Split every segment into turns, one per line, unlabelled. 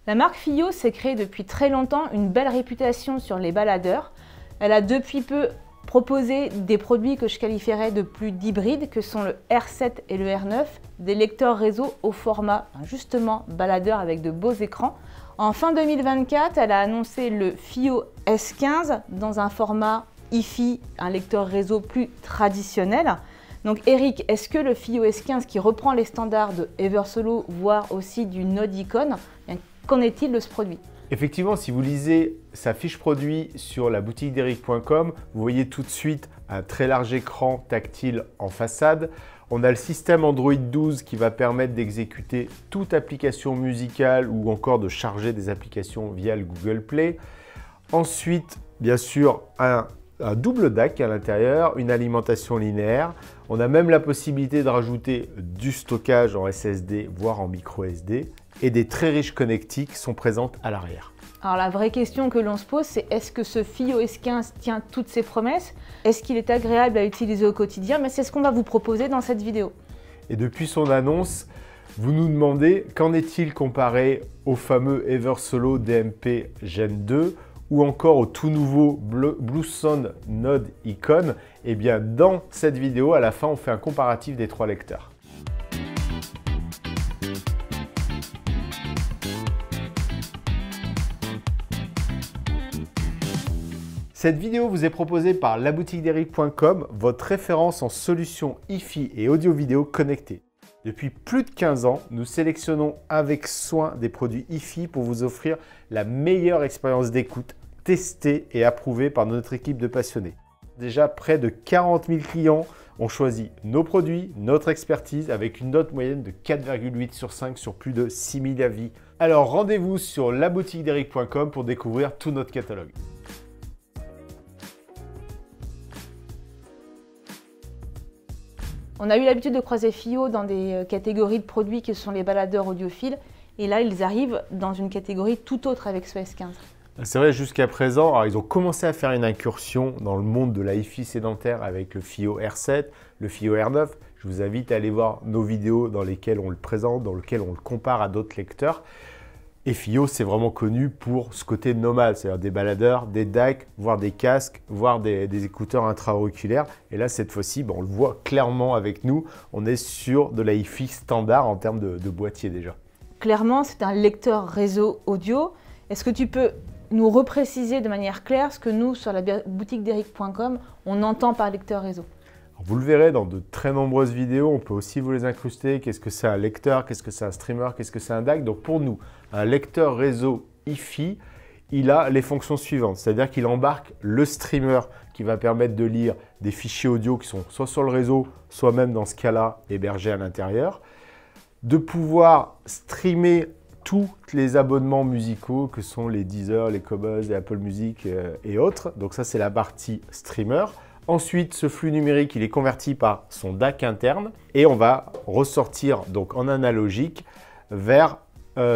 La marque FiiO s'est créée depuis très longtemps une belle réputation sur les baladeurs. Elle a depuis peu proposé des produits que je qualifierais de plus d'hybrides, que sont le R7 et le R9, des lecteurs réseau au format justement baladeur avec de beaux écrans. En fin 2024, elle a annoncé le FiiO S15 dans un format hi-fi, un lecteur réseau plus traditionnel. Donc Eric, est-ce que le FiiO S15 qui reprend les standards de Eversolo, voire aussi du Node Icon, qu'en est-il de ce produit?
Effectivement, si vous lisez sa fiche produit sur la boutique d'eric.com, vous voyez tout de suite un très large écran tactile en façade. On a le système Android 12 qui va permettre d'exécuter toute application musicale ou encore de charger des applications via le Google Play. Ensuite, bien sûr, un double DAC à l'intérieur, une alimentation linéaire. On a même la possibilité de rajouter du stockage en SSD, voire en micro SD. Et des très riches connectiques sont présentes à l'arrière.
Alors la vraie question que l'on se pose, c'est est-ce que ce FiiO S15 tient toutes ses promesses? Est-ce qu'il est agréable à utiliser au quotidien? Mais c'est ce qu'on va vous proposer dans cette vidéo.
Et depuis son annonce, vous nous demandez qu'en est-il comparé au fameux Eversolo DMP Gen 2 ou encore au tout nouveau Bluesound Node Icon? Eh bien, dans cette vidéo, à la fin, on fait un comparatif des trois lecteurs. Cette vidéo vous est proposée par laboutiquederic.com, votre référence en solutions hi-fi et audio-vidéo connectées. Depuis plus de 15 ans, nous sélectionnons avec soin des produits hi-fi pour vous offrir la meilleure expérience d'écoute, testée et approuvée par notre équipe de passionnés. Déjà, près de 40 000 clients ont choisi nos produits, notre expertise, avec une note moyenne de 4,8 sur 5 sur plus de 6 000 avis. Alors rendez-vous sur laboutiquederic.com pour découvrir tout notre catalogue.
On a eu l'habitude de croiser FiiO dans des catégories de produits qui sont les baladeurs audiophiles. Et là, ils arrivent dans une catégorie tout autre avec ce S15.
C'est vrai, jusqu'à présent, alors ils ont commencé à faire une incursion dans le monde de la hi-fi sédentaire avec le FiiO R7, le FiiO R9. Je vous invite à aller voir nos vidéos dans lesquelles on le présente, dans lesquelles on le compare à d'autres lecteurs. Et FiiO, c'est vraiment connu pour ce côté nomade, c'est-à-dire des baladeurs, des DAC, voire des casques, voire des écouteurs intra-auriculaires. Et là, cette fois-ci, on le voit clairement avec nous, on est sur de la hi-fi standard en termes de boîtier déjà.
Clairement, c'est un lecteur réseau audio. Est-ce que tu peux nous repréciser de manière claire ce que nous, sur la boutique d'eric.com, on entend par lecteur réseau?
Vous le verrez dans de très nombreuses vidéos, on peut aussi vous les incruster. Qu'est-ce que c'est un lecteur? Qu'est-ce que c'est un streamer? Qu'est-ce que c'est un DAC? Donc pour nous, un lecteur réseau hi-fi, il a les fonctions suivantes. C'est-à-dire qu'il embarque le streamer qui va permettre de lire des fichiers audio qui sont soit sur le réseau, soit même dans ce cas-là hébergés à l'intérieur. De pouvoir streamer tous les abonnements musicaux que sont les Deezer, les Qobuz, les Apple Music et autres. Donc ça, c'est la partie streamer. Ensuite, ce flux numérique, il est converti par son DAC interne et on va ressortir donc en analogique vers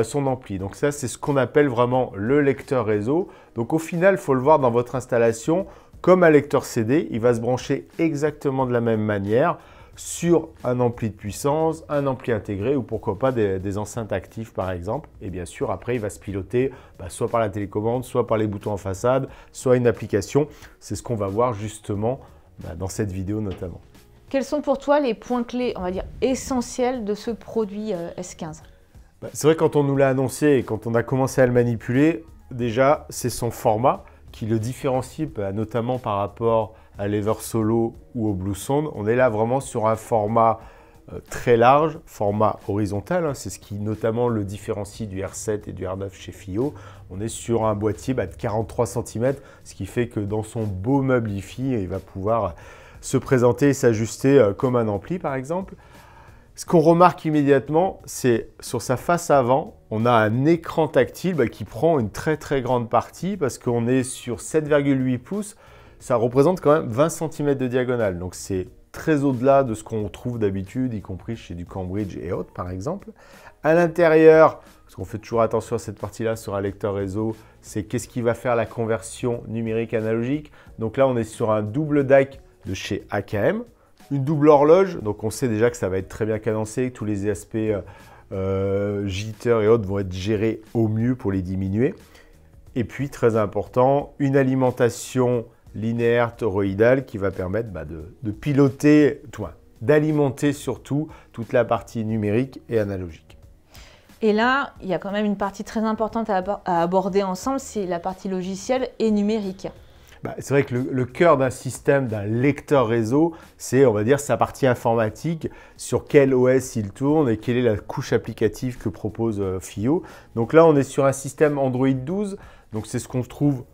son ampli. Donc ça, c'est ce qu'on appelle vraiment le lecteur réseau. Donc au final, il faut le voir dans votre installation comme un lecteur CD. Il va se brancher exactement de la même manière sur un ampli de puissance, un ampli intégré ou pourquoi pas des enceintes actives par exemple. Et bien sûr, après, il va se piloter soit par la télécommande, soit par les boutons en façade, soit une application. C'est ce qu'on va voir justement dans cette vidéo notamment.
Quels sont pour toi les points clés, on va dire, essentiels de ce produit S15?
C'est vrai, quand on nous l'a annoncé et quand on a commencé à le manipuler, déjà, c'est son format qui le différencie notamment par rapport à l'Eversolo ou au Bluesound. On est là vraiment sur un format très large, format horizontal. C'est ce qui notamment le différencie du R7 et du R9 chez FiiO. On est sur un boîtier de 43 cm, ce qui fait que dans son beau meuble hi-fi, il va pouvoir se présenter et s'ajuster comme un ampli par exemple. Ce qu'on remarque immédiatement, c'est sur sa face avant, on a un écran tactile qui prend une très grande partie parce qu'on est sur 7,8 pouces. Ça représente quand même 20 cm de diagonale. Donc c'est très au-delà de ce qu'on trouve d'habitude, y compris chez du Cambridge et autres par exemple. À l'intérieur, parce qu'on fait toujours attention à cette partie-là sur un lecteur réseau, c'est qu'est-ce qui va faire la conversion numérique analogique. Donc là, on est sur un double DAC de chez AKM. Une double horloge, donc on sait déjà que ça va être très bien cadencé, tous les aspects jitter et autres vont être gérés au mieux pour les diminuer. Et puis, très important, une alimentation linéaire toroïdale qui va permettre de piloter, d'alimenter surtout toute la partie numérique et analogique.
Et là, il y a quand même une partie très importante à aborder ensemble, c'est la partie logicielle et numérique.
C'est vrai que le cœur d'un système, d'un lecteur réseau, c'est, on va dire, sa partie informatique, sur quel OS il tourne et quelle est la couche applicative que propose FiiO. Donc là, on est sur un système Android 12, donc c'est ce qu'on trouve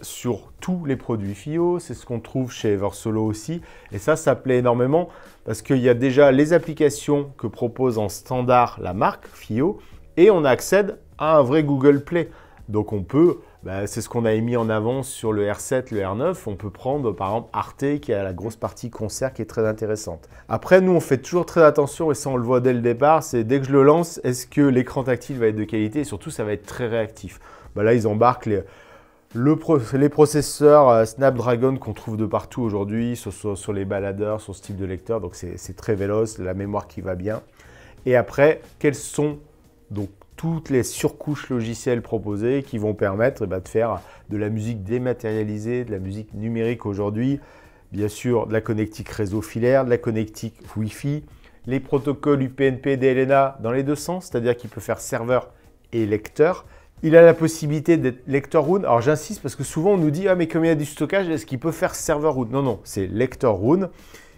sur tous les produits FiiO, c'est ce qu'on trouve chez Eversolo aussi. Et ça plaît énormément parce qu'il y a déjà les applications que propose en standard la marque FiiO et on accède à un vrai Google Play. Donc on peut, c'est ce qu'on a mis en avant sur le R7, le R9, on peut prendre par exemple Arte qui a la grosse partie concert qui est très intéressante. Après nous on fait toujours très attention et ça on le voit dès le départ, c'est dès que je le lance, est-ce que l'écran tactile va être de qualité et surtout ça va être très réactif. Là ils embarquent les processeurs Snapdragon qu'on trouve de partout aujourd'hui, sur les baladeurs, sur ce type de lecteur, donc c'est très véloce, la mémoire qui va bien. Et après, quelles sont donc toutes les surcouches logicielles proposées qui vont permettre de faire de la musique dématérialisée, de la musique numérique aujourd'hui, bien sûr de la connectique réseau filaire, de la connectique Wi-Fi, les protocoles UPnP, DLNA dans les deux sens, c'est-à-dire qu'il peut faire serveur et lecteur. Il a la possibilité d'être lecteur root. Alors j'insiste parce que souvent on nous dit « Ah mais comme il y a du stockage, est-ce qu'il peut faire serveur root ?» Non, c'est lecteur root.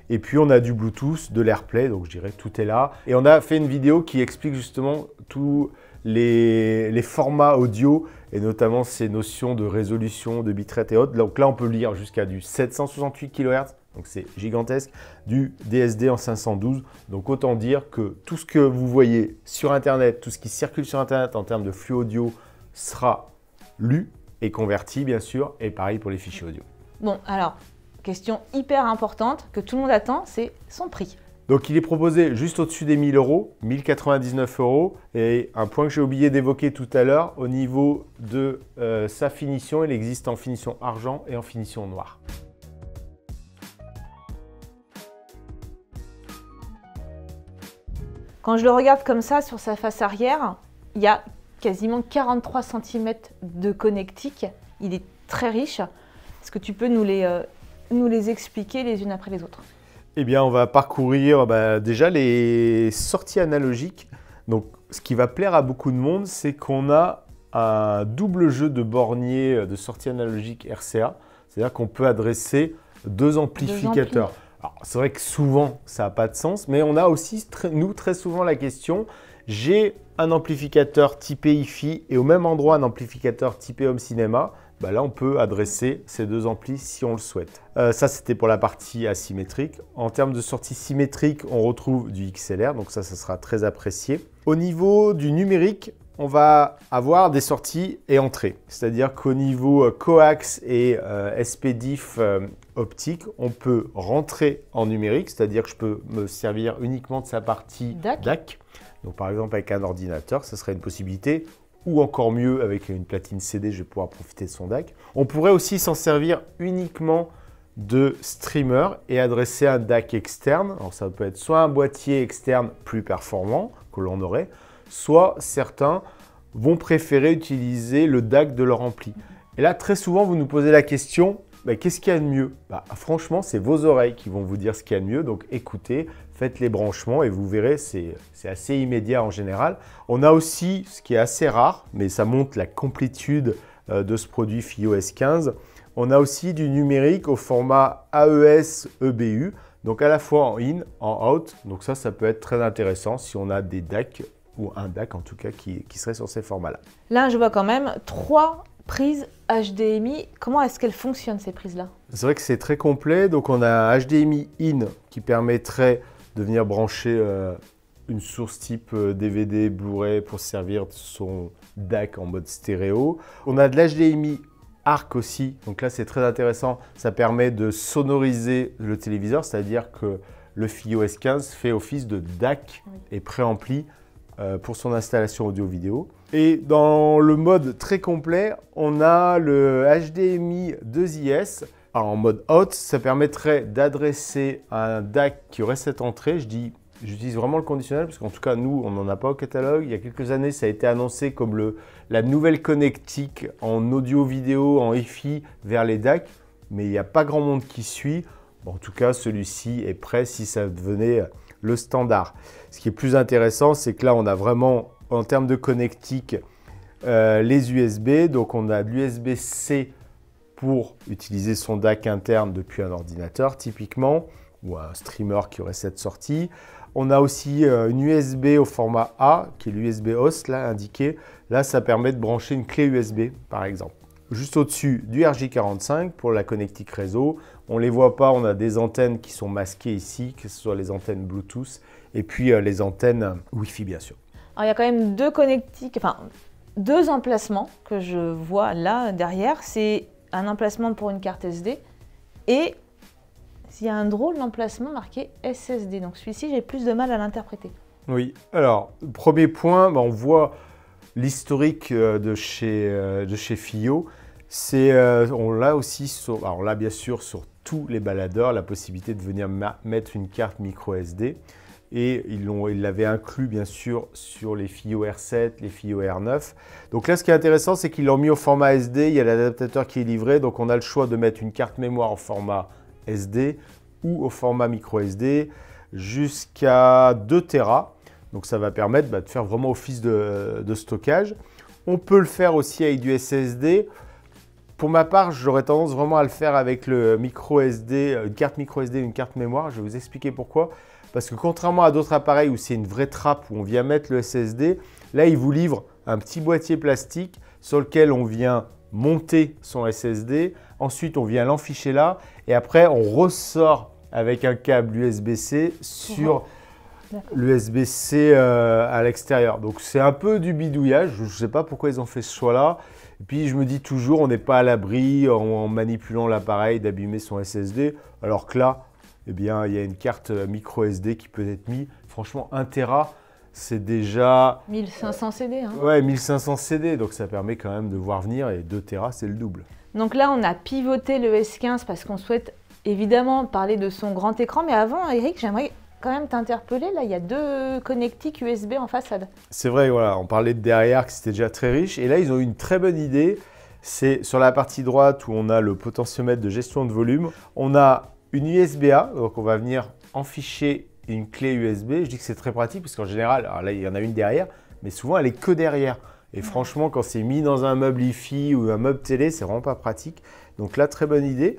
Et puis on a du Bluetooth, de l'AirPlay, donc je dirais tout est là. Et on a fait une vidéo qui explique justement tous les formats audio et notamment ces notions de résolution, de bitrate et autres. Donc là on peut lire jusqu'à du 768 kHz, donc c'est gigantesque, du DSD en 512. Donc autant dire que tout ce que vous voyez sur Internet, tout ce qui circule sur Internet en termes de flux audio sera lu et converti bien sûr, et pareil pour les fichiers audio.
Bon, alors, question hyper importante que tout le monde attend, c'est son prix.
Donc il est proposé juste au-dessus des 1000 €, 1099 €. Et un point que j'ai oublié d'évoquer tout à l'heure, au niveau de sa finition, il existe en finition argent et en finition noire.
Quand je le regarde comme ça sur sa face arrière, il y a quasiment 43 cm de connectique. Il est très riche. Est-ce que tu peux nous les expliquer les unes après les autres?
Eh bien, on va parcourir déjà les sorties analogiques. Donc, ce qui va plaire à beaucoup de monde, c'est qu'on a un double jeu de borniers de sortie analogique RCA. C'est-à-dire qu'on peut adresser deux amplificateurs. C'est vrai que souvent, ça n'a pas de sens, mais on a aussi, nous, très souvent la question, j'ai un amplificateur typé hi-fi et au même endroit un amplificateur typé home cinéma. Là, on peut adresser ces deux amplis si on le souhaite. Ça, c'était pour la partie asymétrique. En termes de sortie symétrique, on retrouve du XLR, donc ça sera très apprécié. Au niveau du numérique, on va avoir des sorties et entrées. C'est-à-dire qu'au niveau coax et SPDIF optique, on peut rentrer en numérique, c'est-à-dire que je peux me servir uniquement de sa partie DAC. Donc par exemple avec un ordinateur, ce serait une possibilité, ou encore mieux avec une platine CD, je vais pouvoir profiter de son DAC. On pourrait aussi s'en servir uniquement de streamer et adresser un DAC externe. Alors ça peut être soit un boîtier externe plus performant que l'on aurait, soit certains vont préférer utiliser le DAC de leur ampli. Et là, très souvent, vous nous posez la question, qu'est-ce qu'il y a de mieux? Franchement, c'est vos oreilles qui vont vous dire ce qu'il y a de mieux. Donc écoutez, faites les branchements et vous verrez, c'est assez immédiat en général. On a aussi, ce qui est assez rare, mais ça montre la complétude de ce produit FiiO S15, on a aussi du numérique au format AES EBU, donc à la fois en in, en out. Donc ça peut être très intéressant si on a des DAC, ou un DAC en tout cas, qui serait sur ces formats-là.
Là, je vois quand même 3 prises HDMI. Comment est-ce qu'elles fonctionnent ces prises-là?
C'est vrai que c'est très complet. Donc on a un HDMI in qui permettrait de venir brancher une source type DVD, Blu-ray pour servir de son DAC en mode stéréo. On a de l'HDMI ARC aussi, donc là c'est très intéressant, ça permet de sonoriser le téléviseur, c'est-à-dire que le FiiO S15 fait office de DAC et préampli pour son installation audio-vidéo. Et dans le mode très complet, on a le HDMI 2IS. Alors en mode out, ça permettrait d'adresser un DAC qui aurait cette entrée, je dis J'utilise vraiment le conditionnel parce qu'en tout cas, nous, on n'en a pas au catalogue. Il y a quelques années, ça a été annoncé comme la nouvelle connectique en audio-vidéo, en hi-fi vers les DAC, mais il n'y a pas grand monde qui suit. Bon, en tout cas, celui-ci est prêt si ça devenait le standard. Ce qui est plus intéressant, c'est que là, on a vraiment, en termes de connectique, les USB. Donc, on a l'USB-C pour utiliser son DAC interne depuis un ordinateur, typiquement, ou un streamer qui aurait cette sortie. On a aussi une USB au format A, qui est l'USB host, là, indiqué. Là, ça permet de brancher une clé USB, par exemple. Juste au-dessus du RJ45 pour la connectique réseau. On ne les voit pas, on a des antennes qui sont masquées ici, que ce soit les antennes Bluetooth et puis les antennes Wi-Fi, bien sûr.
Alors, il y a quand même deux emplacements que je vois là, derrière. C'est un emplacement pour une carte SD et il y a un drôle d'emplacement marqué SSD. Donc celui-ci, j'ai plus de mal à l'interpréter.
Oui, alors, premier point, on voit l'historique de chez FiiO. On l'a aussi, alors là bien sûr, sur tous les baladeurs, la possibilité de venir mettre une carte micro SD. Et ils l'avaient inclus bien sûr sur les FiiO R7, les FiiO R9. Donc là, ce qui est intéressant, c'est qu'ils l'ont mis au format SD. Il y a l'adaptateur qui est livré. Donc on a le choix de mettre une carte mémoire au format SD ou au format micro SD jusqu'à 2 Tera. Donc ça va permettre de faire vraiment office de stockage. On peut le faire aussi avec du SSD. Pour ma part, j'aurais tendance vraiment à le faire avec le micro SD, une carte micro SD, une carte mémoire. Je vais vous expliquer pourquoi. Parce que contrairement à d'autres appareils où c'est une vraie trappe où on vient mettre le SSD, là, il vous livre un petit boîtier plastique sur lequel on vient monter son SSD. Ensuite, on vient l'enficher là et après, on ressort avec un câble USB-C sur l'USB-C à l'extérieur. Donc, c'est un peu du bidouillage. Je ne sais pas pourquoi ils ont fait ce choix-là. Et puis, je me dis toujours, on n'est pas à l'abri en manipulant l'appareil d'abîmer son SSD. Alors que là, eh bien, il y a une carte micro SD qui peut être mise. Franchement, 1 Tera, c'est déjà…
1500 CD. Hein.
Ouais, 1500 CD, donc ça permet quand même de voir venir. Et 2 Tera, c'est le double.
Donc là, on a pivoté le S15 parce qu'on souhaite évidemment parler de son grand écran. Mais avant, Eric, j'aimerais quand même t'interpeller. Là, il y a 2 connectiques USB en façade.
C'est vrai, voilà, on parlait de derrière, que c'était déjà très riche. Et là, ils ont eu une très bonne idée. C'est sur la partie droite où on a le potentiomètre de gestion de volume. On a une USB-A, donc on va venir enficher une clé USB. Je dis que c'est très pratique parce qu'en général, alors là il y en a une derrière, mais souvent elle est que derrière. Et franchement, quand c'est mis dans un meuble hi-fi ou un meuble télé, c'est vraiment pas pratique. Donc là, très bonne idée.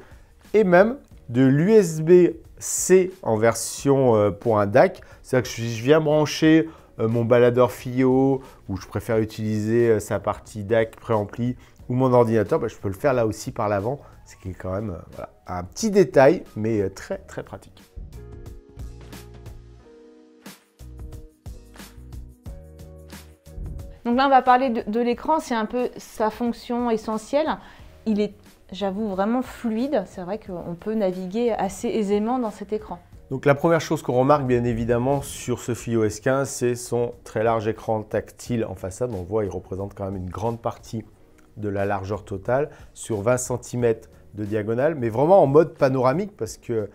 Et même de l'USB-C en version pour un DAC. C'est-à-dire que je viens brancher mon baladeur FiiO ou je préfère utiliser sa partie DAC préampli ou mon ordinateur, je peux le faire là aussi par l'avant. C'est quand même un petit détail, mais très très pratique.
Donc là, on va parler de l'écran. C'est un peu sa fonction essentielle. Il est, j'avoue, vraiment fluide. C'est vrai qu'on peut naviguer assez aisément dans cet écran.
Donc la première chose qu'on remarque bien évidemment sur ce FiiO S15, c'est son très large écran tactile en façade. On voit, il représente quand même une grande partie de la largeur totale sur 20 cm de diagonale, mais vraiment en mode panoramique parce que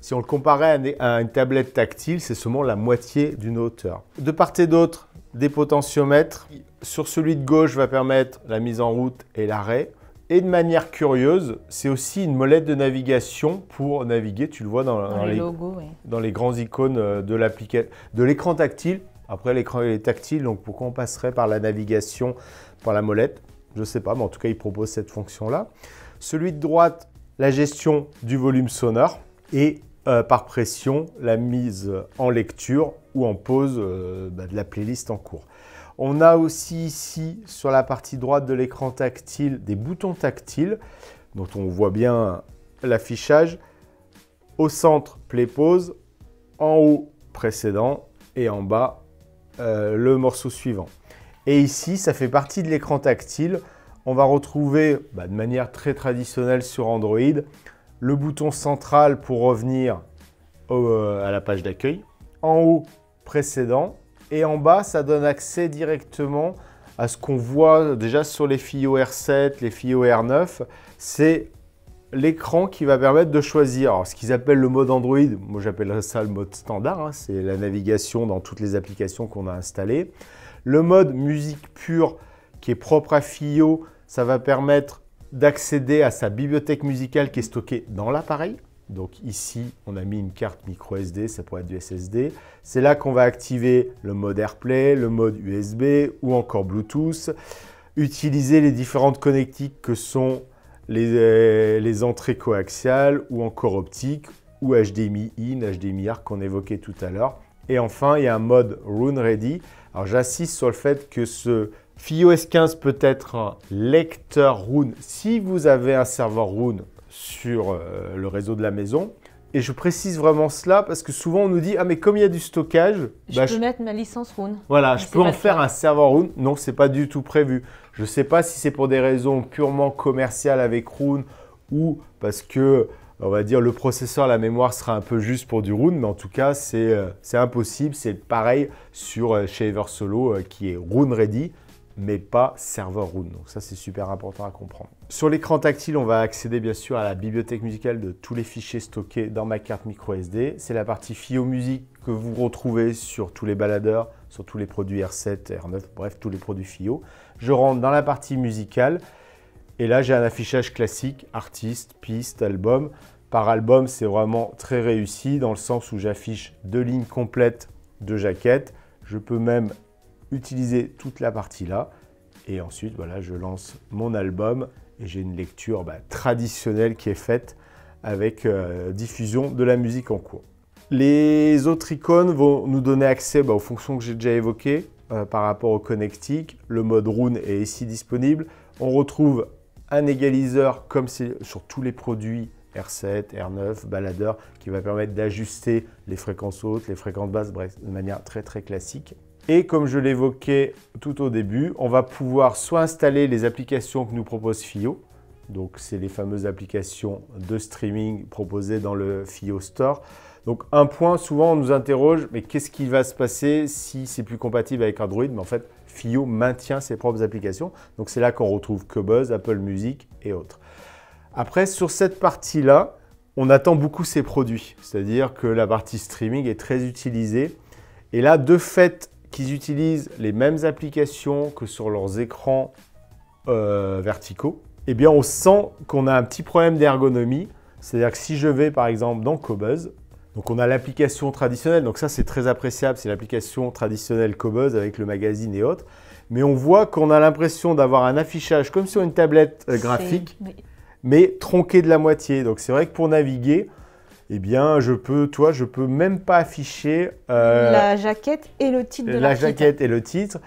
si on le comparait à une tablette tactile, c'est seulement la moitié d'une hauteur. De part et d'autre, des potentiomètres. Sur celui de gauche va permettre la mise en route et l'arrêt. Et de manière curieuse, c'est aussi une molette de navigation pour naviguer. Tu le vois dans les logos, oui. Dans les grands icônes de l'écran tactile. Après, l'écran est tactile, donc pourquoi on passerait par la navigation, par la molette? Je ne sais pas, mais en tout cas, il propose cette fonction-là. Celui de droite, la gestion du volume sonore et par pression, la mise en lecture ou en pause de la playlist en cours. On a aussi ici, sur la partie droite de l'écran tactile, des boutons tactiles dont on voit bien l'affichage. Au centre, play pause, en haut, précédent et en bas, le morceau suivant. Et ici, ça fait partie de l'écran tactile. On va retrouver de manière très traditionnelle sur Android le bouton central pour revenir à la page d'accueil. En haut, précédent. Et en bas, ça donne accès directement à ce qu'on voit déjà sur les FiiO R7, les FiiO R9. C'est l'écran qui va permettre de choisir alors, ce qu'ils appellent le mode Android. Moi, j'appellerais ça le mode standard. Hein, c'est la navigation dans toutes les applications qu'on a installées. Le mode musique pure qui est propre à FiiO, ça va permettre d'accéder à sa bibliothèque musicale qui est stockée dans l'appareil. Donc ici, on a mis une carte micro SD, ça pourrait être du SSD. C'est là qu'on va activer le mode AirPlay, le mode USB ou encore Bluetooth. Utiliser les différentes connectiques que sont les entrées coaxiales ou encore optiques ou HDMI in, HDMI ARC qu'on évoquait tout à l'heure. Et enfin, il y a un mode Roon Ready. Alors j'insiste sur le fait que ce FiiO S15 peut être un lecteur Roon si vous avez un serveur Roon sur le réseau de la maison. Et je précise vraiment cela parce que souvent on nous dit « Ah mais comme il y a du stockage… »
Je peux mettre ma licence Roon.
Voilà, je peux en faire un serveur Roon. Non, ce n'est pas du tout prévu. Je ne sais pas si c'est pour des raisons purement commerciales avec Roon ou parce que, on va dire, le processeur, la mémoire sera un peu juste pour du Roon. Mais en tout cas, c'est impossible. C'est pareil chez Eversolo qui est Roon Ready, mais pas serveur Roon. Donc ça, c'est super important à comprendre. Sur l'écran tactile, on va accéder bien sûr à la bibliothèque musicale de tous les fichiers stockés dans ma carte micro SD. C'est la partie FiiO Musique que vous retrouvez sur tous les baladeurs, sur tous les produits R7, R9, bref, tous les produits FiiO. Je rentre dans la partie musicale et là, j'ai un affichage classique, artiste, piste, album. Par album, c'est vraiment très réussi dans le sens où j'affiche 2 lignes complètes de jaquette. Je peux même utiliser toute la partie là et ensuite voilà, je lance mon album et j'ai une lecture traditionnelle qui est faite avec diffusion de la musique en cours. Les autres icônes vont nous donner accès aux fonctions que j'ai déjà évoquées par rapport au connectique. Le mode Roon est ici disponible. On retrouve un égaliseur comme c'est sur tous les produits R7, R9, baladeur qui va permettre d'ajuster les fréquences hautes, les fréquences basses, bref, de manière très très classique. Et comme je l'évoquais tout au début, on va pouvoir soit installer les applications que nous propose FiiO, donc c'est les fameuses applications de streaming proposées dans le FiiO Store. Donc un point, souvent on nous interroge, mais qu'est-ce qui va se passer si c'est plus compatible avec Android? Mais en fait, FiiO maintient ses propres applications, donc c'est là qu'on retrouve Qobuz, Apple Music et autres. Après, sur cette partie-là, on attend beaucoup ces produits, c'est-à-dire que la partie streaming est très utilisée. Et là, de fait, qu'ils utilisent les mêmes applications que sur leurs écrans verticaux, eh bien on sent qu'on a un petit problème d'ergonomie. C'est-à-dire que si je vais par exemple dans Qobuz, donc on a l'application traditionnelle, donc ça c'est très appréciable, c'est l'application traditionnelle Qobuz avec le magazine et autres, mais on voit qu'on a l'impression d'avoir un affichage comme sur une tablette graphique, mais tronqué de la moitié. Donc c'est vrai que pour naviguer, eh bien, je peux même pas afficher
la jaquette et le titre de l'article.
La jaquette et le titre.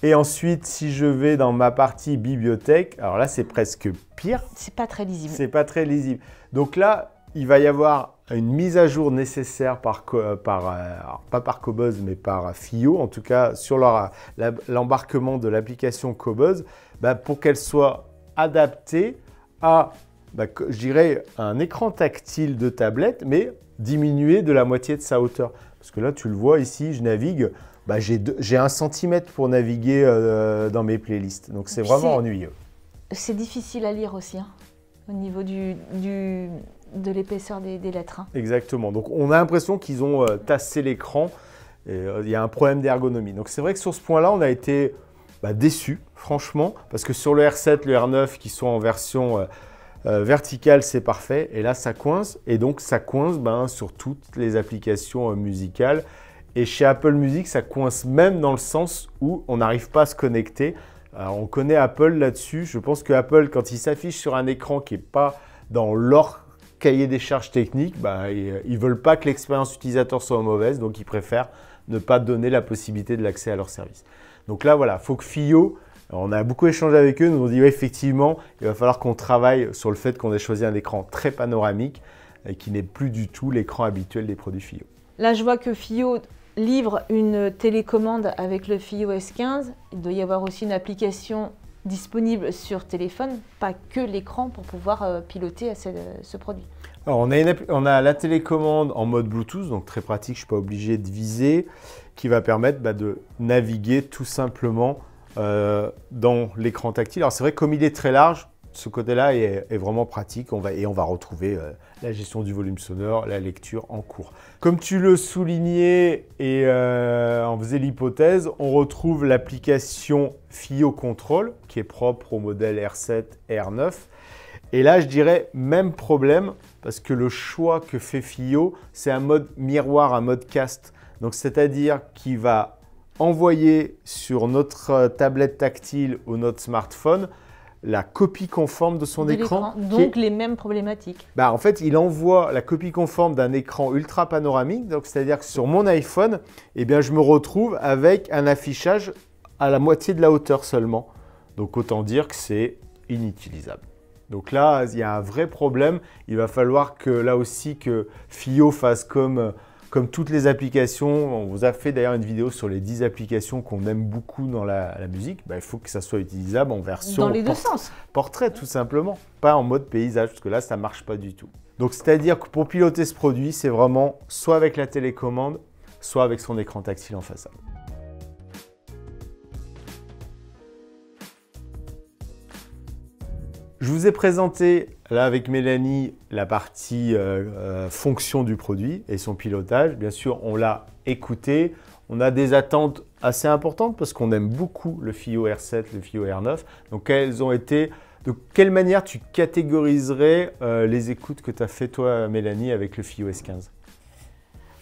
Et ensuite, si je vais dans ma partie bibliothèque, alors là, c'est presque pire.
C'est pas très lisible.
C'est pas très lisible. Donc là, il va y avoir une mise à jour nécessaire pas par Qobuz, mais par FiiO, en tout cas sur l'embarquement de l'application Qobuz, pour qu'elle soit adaptée à je dirais un écran tactile de tablette, mais diminué de la moitié de sa hauteur. Parce que là, tu le vois ici, je navigue, j'ai 1 cm pour naviguer dans mes playlists. Donc, c'est vraiment ennuyeux.
C'est difficile à lire aussi, hein, au niveau de l'épaisseur des lettres. Hein.
Exactement. Donc, on a l'impression qu'ils ont tassé l'écran. Il y a un problème d'ergonomie. Donc, c'est vrai que sur ce point-là, on a été déçus, franchement, parce que sur le R7, le R9, qui sont en version… vertical, c'est parfait. Et là, ça coince. Et donc, ça coince sur toutes les applications musicales. Et chez Apple Music, ça coince même dans le sens où on n'arrive pas à se connecter. Alors, on connaît Apple là-dessus. Je pense que Apple, quand il s'affiche sur un écran qui n'est pas dans leur cahier des charges techniques, ils ne veulent pas que l'expérience utilisateur soit mauvaise. Donc, ils préfèrent ne pas donner la possibilité de l'accès à leur service. Donc là, voilà, il faut que FiiO… On a beaucoup échangé avec eux, nous ont dit effectivement, il va falloir qu'on travaille sur le fait qu'on ait choisi un écran très panoramique et qui n'est plus du tout l'écran habituel des produits FiiO.
Là, je vois que FiiO livre une télécommande avec le FiiO S15. Il doit y avoir aussi une application disponible sur téléphone, pas que l'écran pour pouvoir piloter ce produit.
Alors, on a la télécommande en mode Bluetooth, donc très pratique, je ne suis pas obligé de viser, qui va permettre de naviguer tout simplement dans l'écran tactile. Alors c'est vrai que comme il est très large, Ce côté-là est vraiment pratique et on va retrouver la gestion du volume sonore, la lecture en cours. Comme tu le soulignais et on faisait l'hypothèse, on retrouve l'application FiiO Control qui est propre au modèle R7 et R9. Et là, je dirais même problème parce que le choix que fait FiiO, c'est un mode miroir, un mode cast. Donc, c'est-à-dire qu'il va envoyer sur notre tablette tactile ou notre smartphone la copie conforme de son écran.
Donc les mêmes problématiques.
En fait, il envoie la copie conforme d'un écran ultra panoramique. Donc, c'est-à-dire que sur mon iPhone, je me retrouve avec un affichage à la moitié de la hauteur seulement. Donc, autant dire que c'est inutilisable. Donc là, il y a un vrai problème. Il va falloir que là aussi que FiiO fasse comme toutes les applications. On vous a fait d'ailleurs une vidéo sur les 10 applications qu'on aime beaucoup dans la musique. Il faut que ça soit utilisable en version
dans les deux sens.
Portrait tout simplement, pas en mode paysage parce que là, ça ne marche pas du tout. Donc c'est-à-dire que pour piloter ce produit, c'est vraiment soit avec la télécommande, soit avec son écran tactile en façade. Je vous ai présenté là avec Mélanie la partie fonction du produit et son pilotage. Bien sûr, on l'a écouté. On a des attentes assez importantes parce qu'on aime beaucoup le FiiO R7, le FiiO R9. Donc, quelles ont été, de quelle manière tu catégoriserais les écoutes que tu as fait toi, Mélanie, avec le FiiO S15?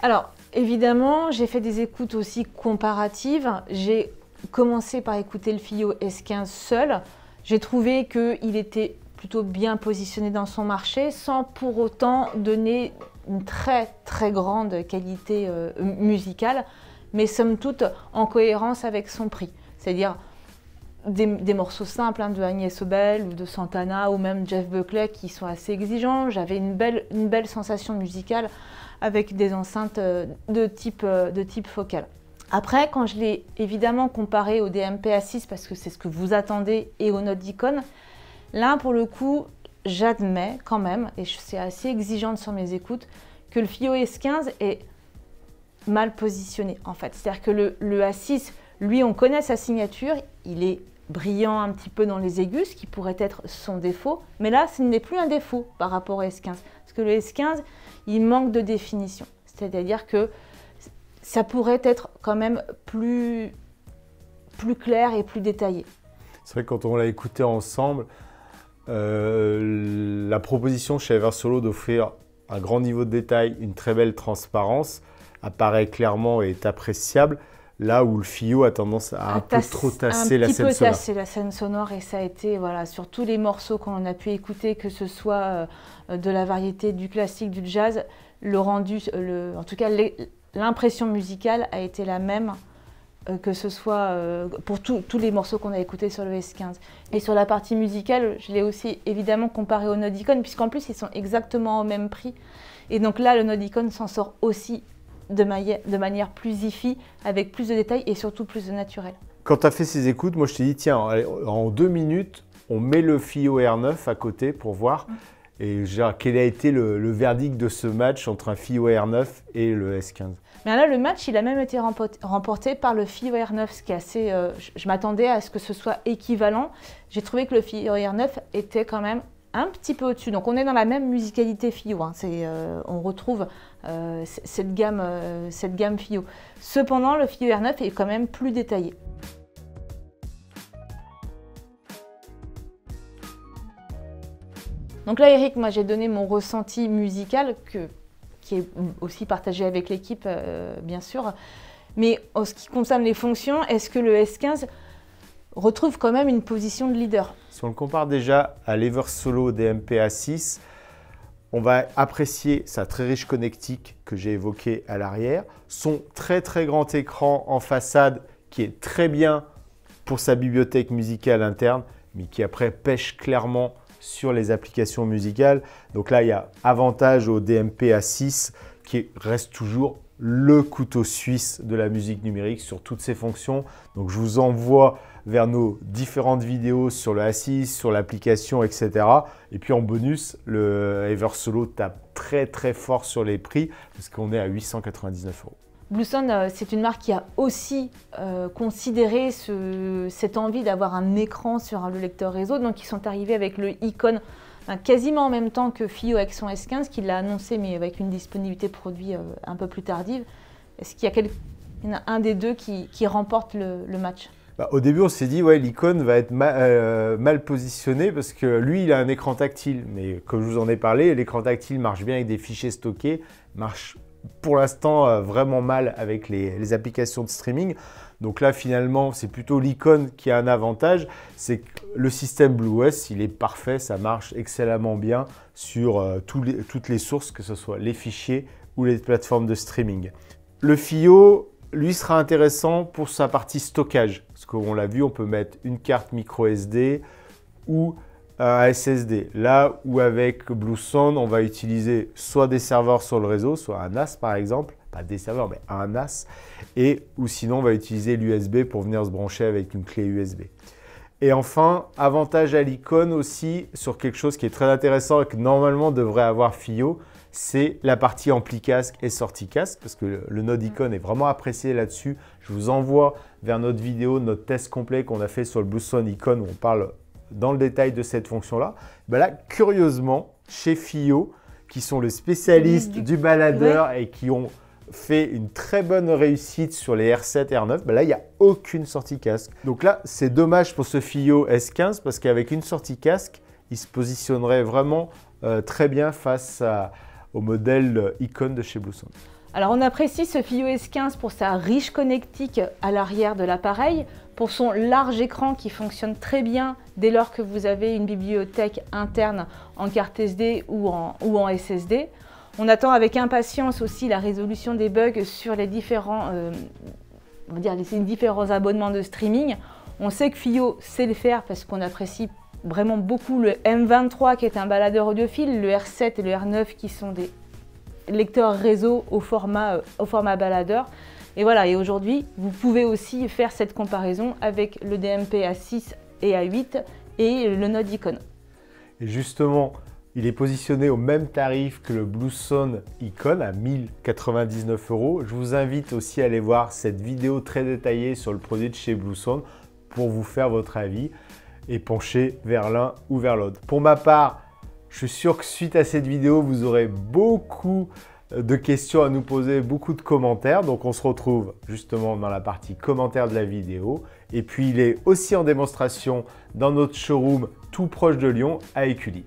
Alors, évidemment, j'ai fait des écoutes aussi comparatives. J'ai commencé par écouter le FiiO S15 seul. J'ai trouvé qu'il était plutôt bien positionné dans son marché sans pour autant donner une très très grande qualité musicale, mais somme toute en cohérence avec son prix. C'est-à-dire des morceaux simples de Agnès Obel ou de Santana ou même Jeff Buckley qui sont assez exigeants. J'avais une belle sensation musicale avec des enceintes de type focal. Après, quand je l'ai évidemment comparé au DMP A6 parce que c'est ce que vous attendez et au Note Icon, là pour le coup, j'admets quand même, et je suis assez exigeante sur mes écoutes, que le FiiO S15 est mal positionné en fait. C'est-à-dire que le A6, lui, on connaît sa signature, il est brillant un petit peu dans les aigus, ce qui pourrait être son défaut, mais là, ce n'est plus un défaut par rapport au S15. Parce que le S15, il manque de définition. C'est-à-dire que ça pourrait être quand même plus clair et plus détaillé.
C'est vrai que quand on l'a écouté ensemble, la proposition chez Eversolo d'offrir un grand niveau de détail, une très belle transparence, apparaît clairement et est appréciable, là où le FiiO a tendance à un peu trop tasser la scène sonore. Un petit peu tasser la scène sonore et ça a été, voilà, sur tous les morceaux qu'on a pu écouter, que ce soit de la variété, du classique, du jazz, le rendu, en tout cas l'impression musicale a été la même que ce soit pour tous les morceaux qu'on a écoutés sur le S15. Et sur la partie musicale, je l'ai aussi évidemment comparé au Note Icon, puisqu'en plus ils sont exactement au même prix. Et donc là, le Note Icon s'en sort aussi de manière plus hi-fi, avec plus de détails et surtout plus de naturel. Quand tu as fait ces écoutes, moi je t'ai dit, tiens, allez, en 2 minutes, on met le FiiO R9 à côté pour voir. Et genre, quel a été le verdict de ce match entre un FiiO R9 et le S15?
Mais là, le match, il a même été remporté par le FiiO R9, ce qui est assez... je m'attendais à ce que ce soit équivalent. J'ai trouvé que le FiiO R9 était quand même un petit peu au-dessus. Donc, on est dans la même musicalité FiiO. Hein. On retrouve cette gamme FiiO. Cependant, le FiiO R9 est quand même plus détaillé. Donc là, Eric, moi, j'ai donné mon ressenti musical qui est aussi partagé avec l'équipe, bien sûr. Mais en ce qui concerne les fonctions, est-ce que le S15 retrouve quand même une position de leader?
Si on le compare déjà à l'Eversolo DMP A6, on va apprécier sa très riche connectique que j'ai évoquée à l'arrière, son très très grand écran en façade qui est très bien pour sa bibliothèque musicale interne, mais qui après pêche clairement sur les applications musicales. Donc là, il y a avantage au DMP A6 qui reste toujours le couteau suisse de la musique numérique sur toutes ses fonctions. Donc je vous envoie vers nos différentes vidéos sur le A6, sur l'application, etc. Et puis en bonus, le Eversolo tape très très fort sur les prix parce qu'on est à 899 €.
Bluesound, c'est une marque qui a aussi considéré cette envie d'avoir un écran sur le lecteur réseau. Donc, ils sont arrivés avec le Icon quasiment en même temps que FiiO avec son S15, qui l'a annoncé, mais avec une disponibilité produit un peu plus tardive. Est-ce qu'il y a un des deux qui remporte le match?
Au début, on s'est dit, ouais, l'Icon va être mal positionné parce que lui, il a un écran tactile. Mais comme je vous en ai parlé, l'écran tactile marche bien avec des fichiers stockés, marche pour l'instant vraiment mal avec les applications de streaming. Donc là, finalement, c'est plutôt l'Icon qui a un avantage. C'est que le système BlueOS, il est parfait, ça marche excellemment bien sur toutes les sources, que ce soit les fichiers ou les plateformes de streaming. Le FiiO, lui, sera intéressant pour sa partie stockage. Parce qu'on l'a vu, on peut mettre une carte micro SD ou un SSD. Là où avec Bluesound, on va utiliser soit des serveurs sur le réseau, soit un NAS par exemple, pas des serveurs, mais un NAS, ou sinon on va utiliser l'USB pour venir se brancher avec une clé USB. Et enfin, avantage à l'Icon aussi sur quelque chose qui est très intéressant et que normalement devrait avoir FiiO, c'est la partie ampli casque et sortie casque, parce que le Node Icon est vraiment apprécié là-dessus. Je vous envoie vers notre vidéo, notre test complet qu'on a fait sur le Bluesound Icon où on parle dans le détail de cette fonction-là. Ben là, curieusement, chez FiiO, qui sont les spécialistes du baladeur et qui ont fait une très bonne réussite sur les R7 et R9, ben là, il n'y a aucune sortie casque. Donc là, c'est dommage pour ce FiiO S15 parce qu'avec une sortie casque, il se positionnerait vraiment très bien face au modèle Icon de chez Bluesound.
Alors on apprécie ce FiiO S15 pour sa riche connectique à l'arrière de l'appareil, pour son large écran qui fonctionne très bien dès lors que vous avez une bibliothèque interne en carte SD ou en SSD. On attend avec impatience aussi la résolution des bugs sur les différents, les différents abonnements de streaming. On sait que FiiO sait le faire parce qu'on apprécie vraiment beaucoup le M23 qui est un baladeur audiophile, le R7 et le R9 qui sont des lecteurs réseau au format baladeur. Et voilà, et aujourd'hui, vous pouvez aussi faire cette comparaison avec le DMP A6 et A8 et le Node Icon.
Et justement, il est positionné au même tarif que le Bluesound Icon à 1099 €. Je vous invite aussi à aller voir cette vidéo très détaillée sur le produit de chez Bluesound pour vous faire votre avis et pencher vers l'un ou vers l'autre. Pour ma part, je suis sûr que suite à cette vidéo, vous aurez beaucoup de questions à nous poser, beaucoup de commentaires. Donc on se retrouve justement dans la partie commentaires de la vidéo. Et puis il est aussi en démonstration dans notre showroom tout proche de Lyon à Écully.